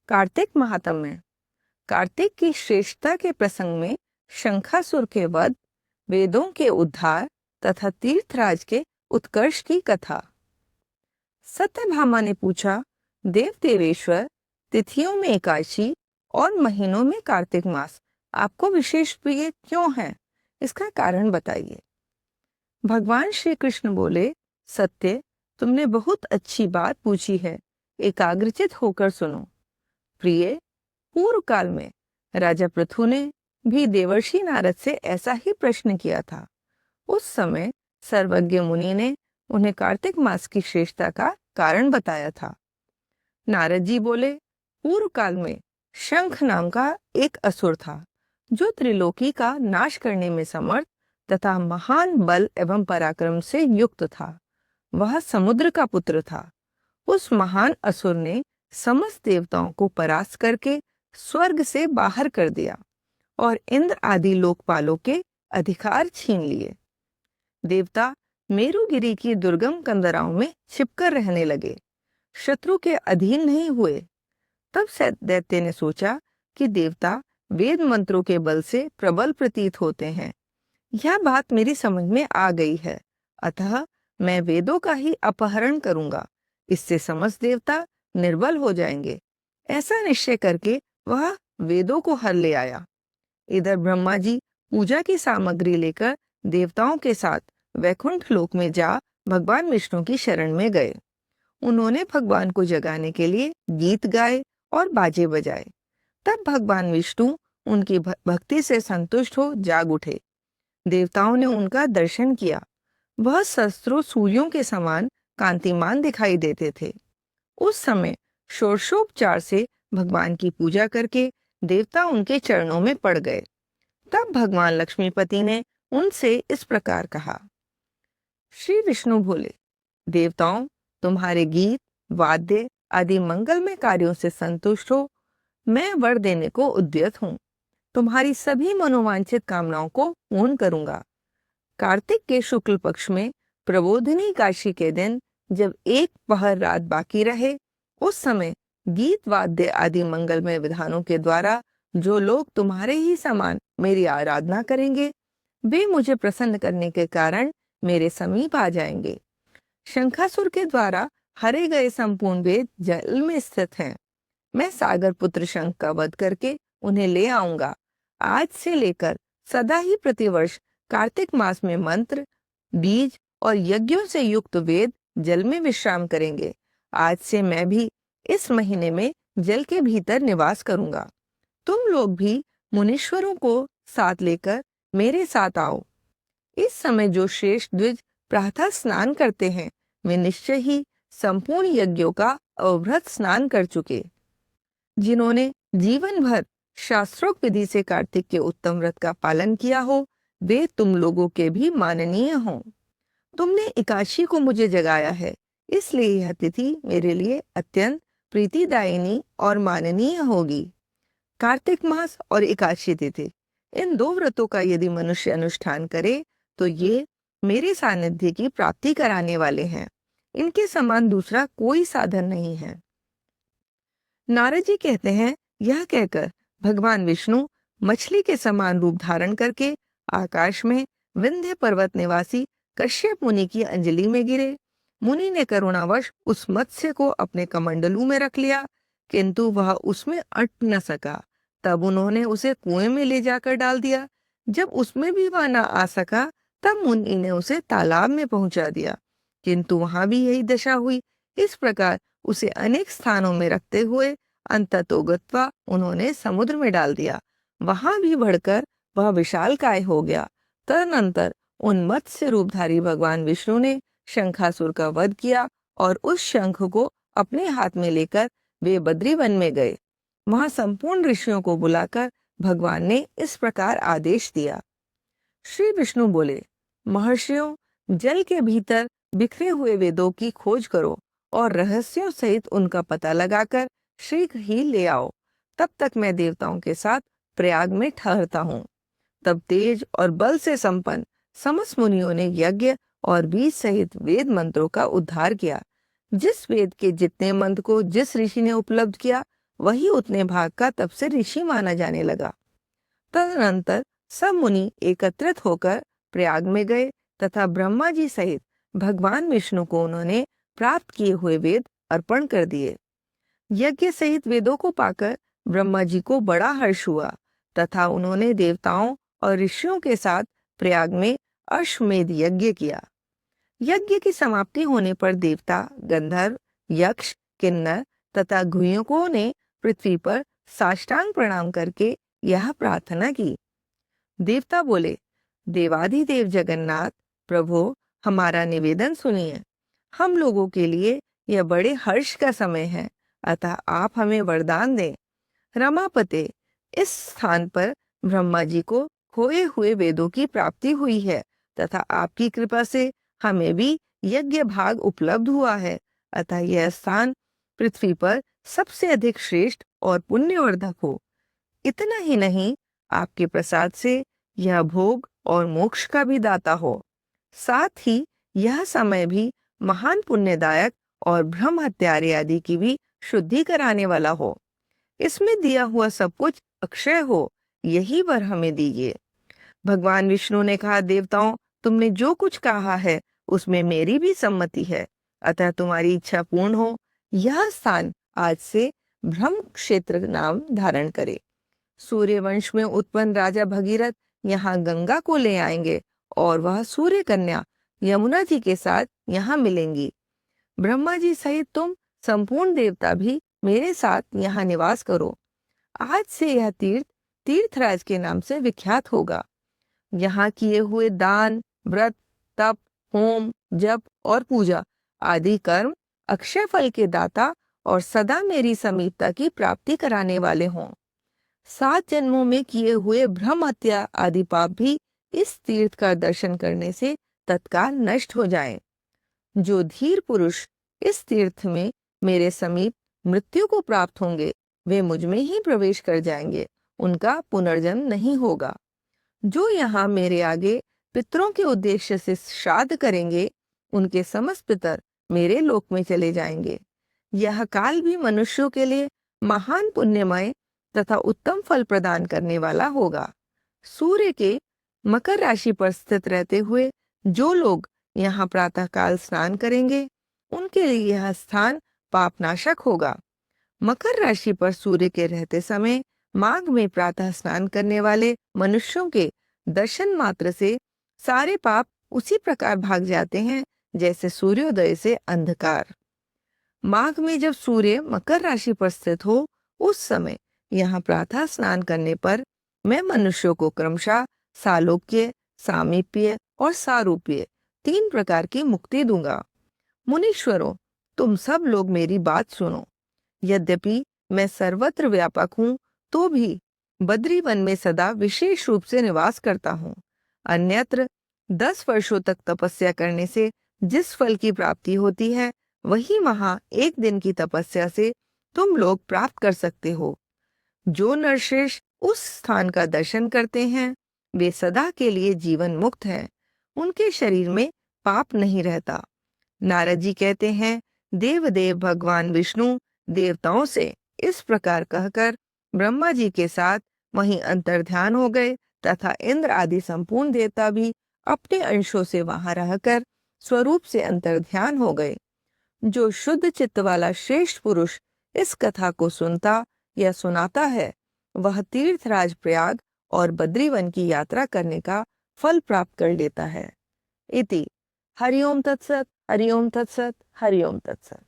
कार्तिक महात्म्य। कार्तिक की श्रेष्ठता के प्रसंग में शंखासुर के वध, वेदों के उद्धार तथा तीर्थराज के उत्कर्ष की कथा। सत्यभामा ने पूछा, देव देवेश्वर, तिथियों में एकादशी और महीनों में कार्तिक मास आपको विशेष प्रिय क्यों है? इसका कारण बताइए। भगवान श्री कृष्ण बोले, सत्य, तुमने बहुत अच्छी बात पूछी है, एकाग्रचित होकर सुनो। प्रिय, पूर्व काल में राजा पृथु ने भी देवर्षि नारद से ऐसा ही प्रश्न किया था। उस समय सर्वज्ञ मुनि ने उन्हें कार्तिक मास की श्रेष्ठता का कारण बताया था। नारद जी बोले, पूर्व काल में शंख नाम का एक असुर था, जो त्रिलोकी का नाश करने में समर्थ तथा महान बल एवं पराक्रम से युक्त था। वह समुद्र का पुत्र था। उस महान असुर ने समस्त देवताओं को परास्त करके स्वर्ग से बाहर कर दिया और इंद्र आदि लोकपालों के अधिकार छीन लिए। देवता मेरुगिरी की दुर्गम कंदराओं में छिपकर रहने लगे, शत्रु के अधीन नहीं हुए। तब दैत्य ने सोचा कि देवता वेद मंत्रों के बल से प्रबल प्रतीत होते हैं। यह बात मेरी समझ में आ गई है, अतः मैं वेदों का ही अपहरण करूंगा। इससे समस्त देवता निर्बल हो जाएंगे। ऐसा निश्चय करके वह वेदों को हर ले आया। इधर ब्रह्मा जी पूजा की सामग्री लेकर देवताओं के साथ वैकुंठ लोक में जा भगवान विष्णु की शरण में गए। उन्होंने भगवान को जगाने के लिए गीत गाए और बाजे बजाए। तब भगवान विष्णु उनकी भक्ति से संतुष्ट हो जाग उठे। देवताओं ने उनका दर्शन किया। वह सहस्त्रों सूर्यों के समान कांतिमान दिखाई देते थे। उस समय षोडशोपचार से भगवान की पूजा करके देवता उनके चरणों में पड़ गए। तब भगवान लक्ष्मीपति ने उनसे इस प्रकार कहा। श्री विष्णु बोले, देवताओं, तुम्हारे गीत, वाद्य आदि मंगलमय कार्यों से संतुष्ट हो मैं वर देने को उद्यत हूँ। तुम्हारी सभी मनोवांछित कामनाओं को पूर्ण करूंगा। कार्तिक के शुक्ल पक्ष में प्रबोधिनी काशी के दिन जब एक पहर रात बाकी रहे, उस समय गीत वाद्य आदि मंगलमय विधानों के द्वारा जो लोग तुम्हारे ही समान मेरी आराधना करेंगे, वे मुझे प्रसन्न करने के कारण मेरे समीप आ जाएंगे। शंखासुर के द्वारा हरे गए संपूर्ण वेद जल में स्थित हैं। मैं सागर पुत्र शंख का वध करके उन्हें ले आऊंगा। आज से लेकर सदा ही प्रतिवर्ष कार्तिक मास में मंत्र, बीज और यज्ञों से युक्त वेद जल में विश्राम करेंगे। आज से मैं भी इस महीने में जल के भीतर निवास करूंगा। तुम लोग भी मुनीश्वरों को साथ लेकर मेरे साथ आओ। इस समय जो श्रेष्ठ द्विज प्रातः स्नान करते हैं, वे निश्चय ही संपूर्ण यज्ञों का अवभृत स्नान कर चुके। जिन्होंने जीवन भर शास्त्रोक्त विधि से कार्तिक के उत्तम व्रत का पालन किया हो, वे तुम लोगों के भी माननीय हों। तुमने एकादशी को मुझे जगाया है, इसलिए यह तिथि मेरे लिए अत्यंत प्रीतिदायिनी और माननीय होगी। कार्तिक मास और एकादशी तिथि, इन दो व्रतों का यदि मनुष्य अनुष्ठान करे तो ये मेरे सानिध्य की प्राप्ति कराने वाले हैं। इनके समान दूसरा कोई साधन नहीं है। नारद जी कहते हैं, यह कहकर भगवान विष्णु मछली के समान रूप धारण करके आकाश में विंध्य पर्वत निवासी कश्यप मुनि की अंजलि में गिरे। मुनि ने करुणावश उस मत्स्य को अपने कमंडलू में रख लिया, किंतु वह उसमें अट न सका। तब उन्होंने उसे कुएं में ले जाकर डाल दिया। जब उसमें भी वह न आ सका, तब मुनि ने उसे तालाब में पहुंचा दिया, किंतु वहां भी यही दशा हुई। इस प्रकार उसे अनेक स्थानों में रखते हुए अंततोगत्वा उन्होंने समुद्र में डाल दिया। वहां भी बढ़कर वह विशालकाय हो गया। तदनंतर उन मत्स्य रूपधारी भगवान विष्णु ने शंखासुर का वध किया और उस शंख को अपने हाथ में लेकर वे बद्री वन में गए। वहां संपूर्ण ऋषियों को बुलाकर भगवान ने इस प्रकार आदेश दिया। श्री विष्णु बोले, महर्षियों, जल के भीतर बिखरे हुए वेदों की खोज करो और रहस्यों सहित उनका पता लगाकर शीघ्र ही ले आओ। तब तक मैं देवताओं के साथ प्रयाग में ठहरता हूँ। तब तेज और बल से संपन्न समस्त मुनियों ने यज्ञ और बीज सहित वेद मंत्रों का उद्धार किया। जिस वेद के जितने मंत्र को जिस ऋषि ने उपलब्ध किया, वही उतने भाग का तब से ऋषि माना जाने लगा। तदनंतर सब मुनि एकत्रित होकर प्रयाग में गए तथा ब्रह्मा जी सहित भगवान विष्णु को उन्होंने प्राप्त किए हुए वेद अर्पण कर दिए। यज्ञ सहित वेदों को पाकर ब्रह्मा जी को बड़ा हर्ष हुआ तथा उन्होंने देवताओं और ऋषियों के साथ प्रयाग में अश्वमेध यज्ञ किया। यज्ञ की समाप्ति होने पर देवता, गंधर्व, यक्ष, किन्नर तथा गुह्यकों ने पृथ्वी पर साष्टांग प्रणाम करके यह प्रार्थना की। देवता बोले, देवाधिदेव जगन्नाथ प्रभु, हमारा निवेदन सुनिए। हम लोगों के लिए यह बड़े हर्ष का समय है, अतः आप हमें वरदान दें। रमापते, इस स्थान पर ब्रह्मा जी को खोए हुए वेदों की प्राप्ति हुई है तथा आपकी कृपा से हमें भी यज्ञ भाग उपलब्ध हुआ है, अतः यह स्थान पृथ्वी पर सबसे अधिक श्रेष्ठ और पुण्यवर्धक हो। इतना ही नहीं, आपके प्रसाद से यह भोग और मोक्ष का भी दाता हो। साथ ही यह समय भी महान पुण्यदायक और ब्रह्म हत्यारे आदि की भी शुद्धि कराने वाला हो। इसमें दिया हुआ सब कुछ अक्षय हो, यही वर हमें दीजिए। भगवान विष्णु ने कहा, देवताओं, तुमने जो कुछ कहा है उसमें मेरी भी सम्मति है, अतः तुम्हारी इच्छा पूर्ण हो। यह स्थान आज से ब्रह्म क्षेत्र नाम धारण करे। सूर्यवंश में उत्पन्न राजा भगीरथ यहाँ गंगा को ले आएंगे और वह सूर्य कन्या यमुना जी के साथ यहाँ मिलेंगी। ब्रह्मा जी सहित तुम संपूर्ण देवता भी मेरे साथ यहाँ निवास करो। आज से यह तीर्थ तीर्थराज के नाम से विख्यात होगा। यहाँ किए हुए दान, व्रत, तप, होम, जप और पूजा आदि कर्म अक्षय फल के दाता और सदा मेरी समीपता की प्राप्ति कराने वाले हों। 7 जन्मों में किए हुए ब्रह्म हत्या आदि पाप भी इस तीर्थ का दर्शन करने से तत्काल नष्ट हो जाएं। जो धीर पुरुष इस तीर्थ में मेरे समीप मृत्यु को प्राप्त होंगे, वे मुझ में ही प्रवेश कर जाएंगे, उनका पुनर्जन्म नहीं होगा। जो यहाँ मेरे आगे पितरों के उद्देश्य से श्राद्ध करेंगे, उनके समस्त पितर मेरे लोक में चले जाएंगे। यह काल भी मनुष्यों के लिए महान पुण्यमय तथा उत्तम फल प्रदान करने वाला होगा। सूर्य के मकर राशि पर स्थित रहते हुए जो लोग यहाँ प्रातःकाल स्नान करेंगे, उनके लिए यह स्थान पापनाशक होगा। मकर राशि पर सूर्य के रहते समय माघ में प्रातः स्नान करने वाले मनुष्यों के दर्शन मात्र से सारे पाप उसी प्रकार भाग जाते हैं जैसे सूर्योदय से अंधकार। माघ में जब सूर्य मकर राशि पर स्थित हो, उस समय यहाँ प्रातः स्नान करने पर मैं मनुष्यों को क्रमशः सालोक्य, सामीप्य और सारूप्य 3 प्रकार की मुक्ति दूंगा। मुनीश्वरों, तुम सब लोग मेरी बात सुनो। यद्यपि मैं सर्वत्र व्यापक हूँ, तो भी बद्री वन में सदा विशेष रूप से निवास करता हूँ। अन्यत्र 10 वर्षों तक तपस्या करने से जिस फल की प्राप्ति होती है, वही वहां 1 दिन की तपस्या से तुम लोग प्राप्त कर सकते हो। जो नरश्रेष्ठ उस स्थान का दर्शन करते हैं, वे सदा के लिए जीवन मुक्त हैं। उनके शरीर में पाप नहीं रहता। नारद जी कहते हैं, देवदेव भगवान विष्णु देवताओं से इस प्रकार कहकर ब्रह्मा जी के साथ वहीं अंतर्ध्यान हो गए तथा इंद्र आदि संपूर्ण देवता भी अपने अंशों से वहां रहकर स्वरूप से अंतर्ध्यान हो गए। जो शुद्ध चित्त वाला श्रेष्ठ पुरुष इस कथा को सुनता या सुनाता है, वह तीर्थराज प्रयाग और बद्रीवन की यात्रा करने का फल प्राप्त कर लेता है। इति हरिओम तत्सत, हरिओम तत्सत, हरिओम तत्सत।